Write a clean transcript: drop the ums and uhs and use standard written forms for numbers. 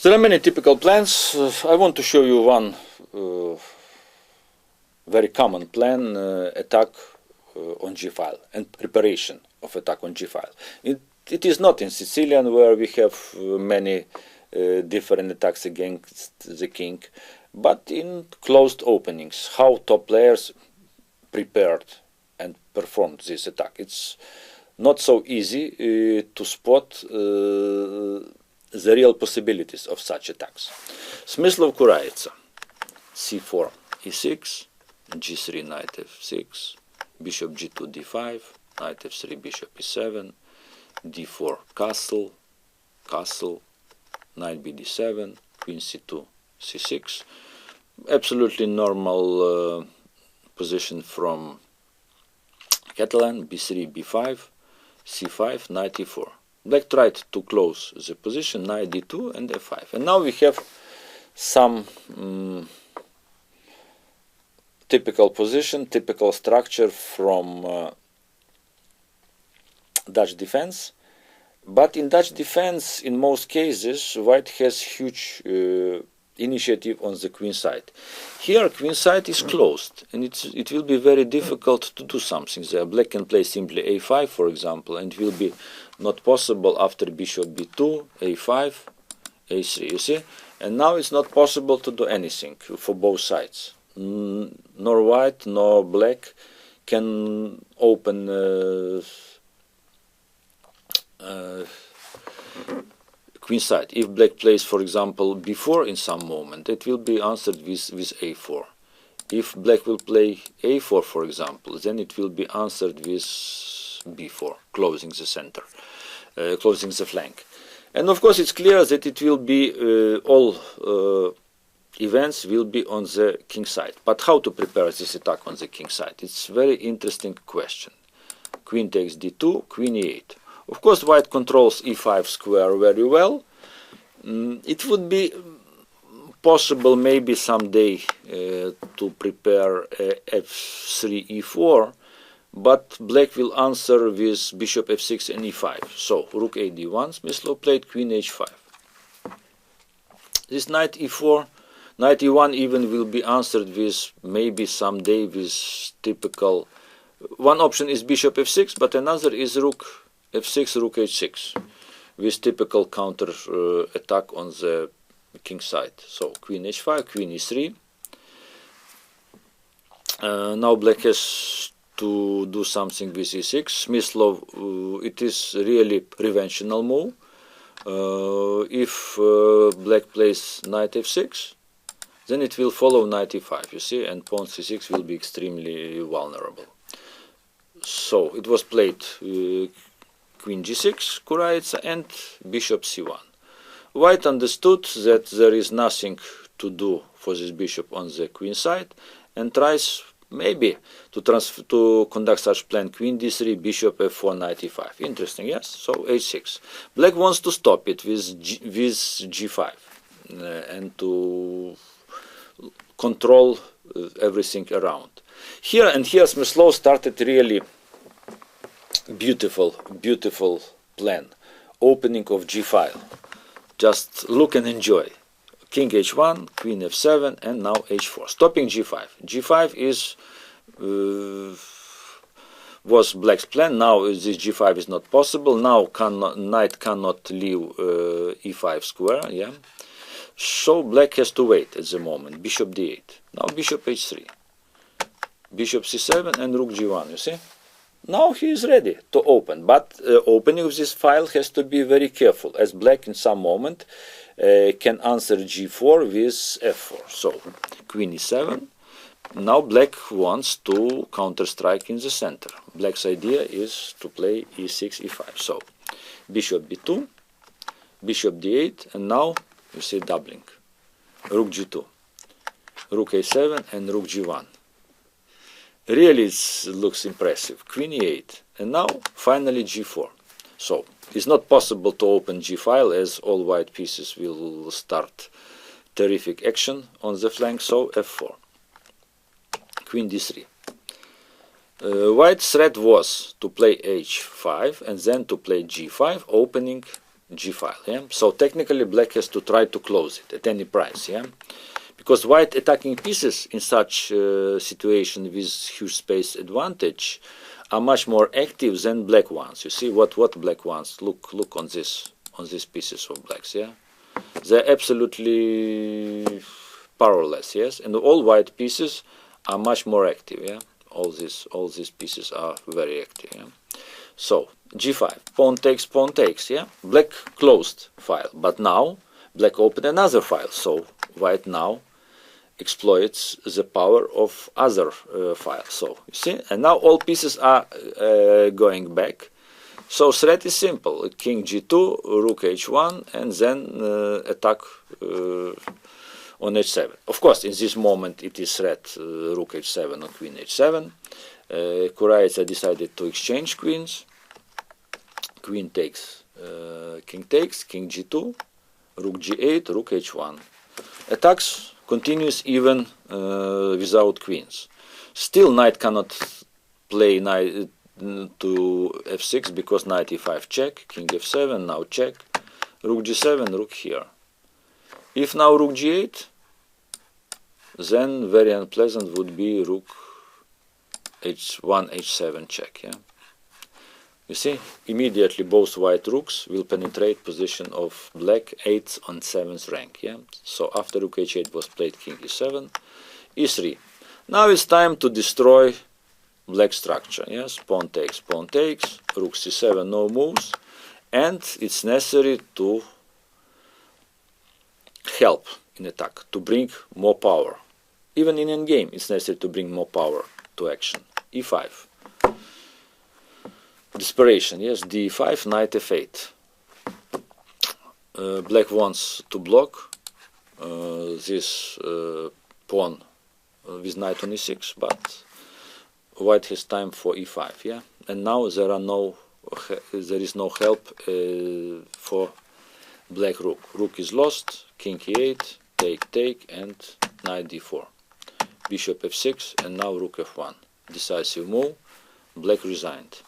There are many typical plans. I want to show you one very common plan, attack on G file and preparation of attack on G file. It is not in Sicilian, where we have many different attacks against the king, but in closed openings, how top players prepared and performed this attack. It's not so easy to spot the real possibilities of such attacks. Smyslov Kuraitsa, c4, e6, g3, knight f6, bishop g2, d5, knight f3, bishop e7, d4, castle, castle, knight bd7, queen c2, c6. Absolutely normal position from Catalan, b3, b5, c5, knight e4. Black tried to close the position, knight d2 and f5. And now we have some typical position, typical structure from Dutch defense. But in Dutch defense, in most cases, white has huge initiative on the queen side. Here, queen side is closed, and it will be very difficult to do something there. Black can play simply a5, for example, and it will be not possible after bishop b2, a5, a3, you see? And now it's not possible to do anything for both sides. Nor white nor black can open queen side. If black plays, for example, b4 in some moment, it will be answered with a4. If black will play a4, for example, then it will be answered with b4, closing the center, closing the flank. And of course it's clear that it will be all events will be on the king side. But how to prepare this attack on the king side? It's a very interesting question. Queen takes d2, queen e8. Of course, white controls e5 square very well. It would be possible maybe someday to prepare f3, e4, but black will answer with bishop f6 and e5. So, rook a d1, Smyslov played queen h5. This knight e4, knight e1 even will be answered with maybe someday with typical... One option is bishop f6, but another is rook f6, rook h6, with typical counter attack on the king side. So queen h5, queen e3. Now black has to do something with e6. Smyslov, it is really preventional move. If black plays knight f6, then it will follow knight e5, you see, and pawn c6 will be extremely vulnerable. So it was played queen g6, Kuraitsa, and bishop c1. White understood that there is nothing to do for this bishop on the queen side and tries maybe to conduct such plan queen d3, bishop f4, knight e5. Interesting, yes? So h6. Black wants to stop it with g5 and to control everything around. Here Smyslov started really beautiful plan, opening of g file. Just look and enjoy. King h1, queen f7, and now h4. Stopping g5. g5 is was black's plan. Now this g5 is not possible. Now knight cannot leave e5 square. Yeah. So black has to wait at the moment. Bishop d8. Now bishop h3. Bishop c7 and rook g1. You see. Now he is ready to open, but opening of this file has to be very careful, as black in some moment can answer g4 with f4. So, queen e7. Now black wants to counter-strike in the center. Black's idea is to play e6, e5. So, bishop b2, bishop d8, and now you see doubling. Rook g2, rook a7, and rook g1. Really it looks impressive. Queen e8, and now finally g4. So it's not possible to open g file, as all white pieces will start terrific action on the flank. So f4. Queen d3. White's threat was to play h5 and then to play g5, opening G file. Yeah? So technically black has to try to close it at any price. Yeah? Because white attacking pieces in such situation with huge space advantage are much more active than black ones. You see what black ones look on these pieces of blacks. Yeah, they're absolutely powerless. Yes, and all white pieces are much more active. Yeah, all these pieces are very active. Yeah, so G5, pawn takes. Yeah, black closed file, but now black opened another file. So white now exploits the power of other files. So you see, and now all pieces are going back. So threat is simple: King G2, Rook H1, and then attack on H7. Of course, in this moment it is threat Rook H7 or Queen H7. Kuraica decided to exchange queens. Queen takes, King takes, King G2, Rook G8, Rook H1. Attacks continues even without queens. Still knight cannot play knight to f6 because knight e5 check, king f7, now check, rook g7, rook here. If now rook g8, then very unpleasant would be rook h1, h7 check. Yeah. You see, immediately both white rooks will penetrate position of black 8th and 7th rank. Yeah. So after rook h8 was played, king e7, e3. Now it's time to destroy black structure. Yes, pawn takes, rook c7, no moves, and it's necessary to help in attack, to bring more power. Even in endgame, it's necessary to bring more power to action. e5. Desperation, yes, d5, knight f8. Black wants to block this pawn with knight on e6, but white has time for e5. Yeah, and now there is no help for black rook. Rook is lost. King e8, take, and knight d4. Bishop f6, and now rook f1. Decisive move. Black resigned.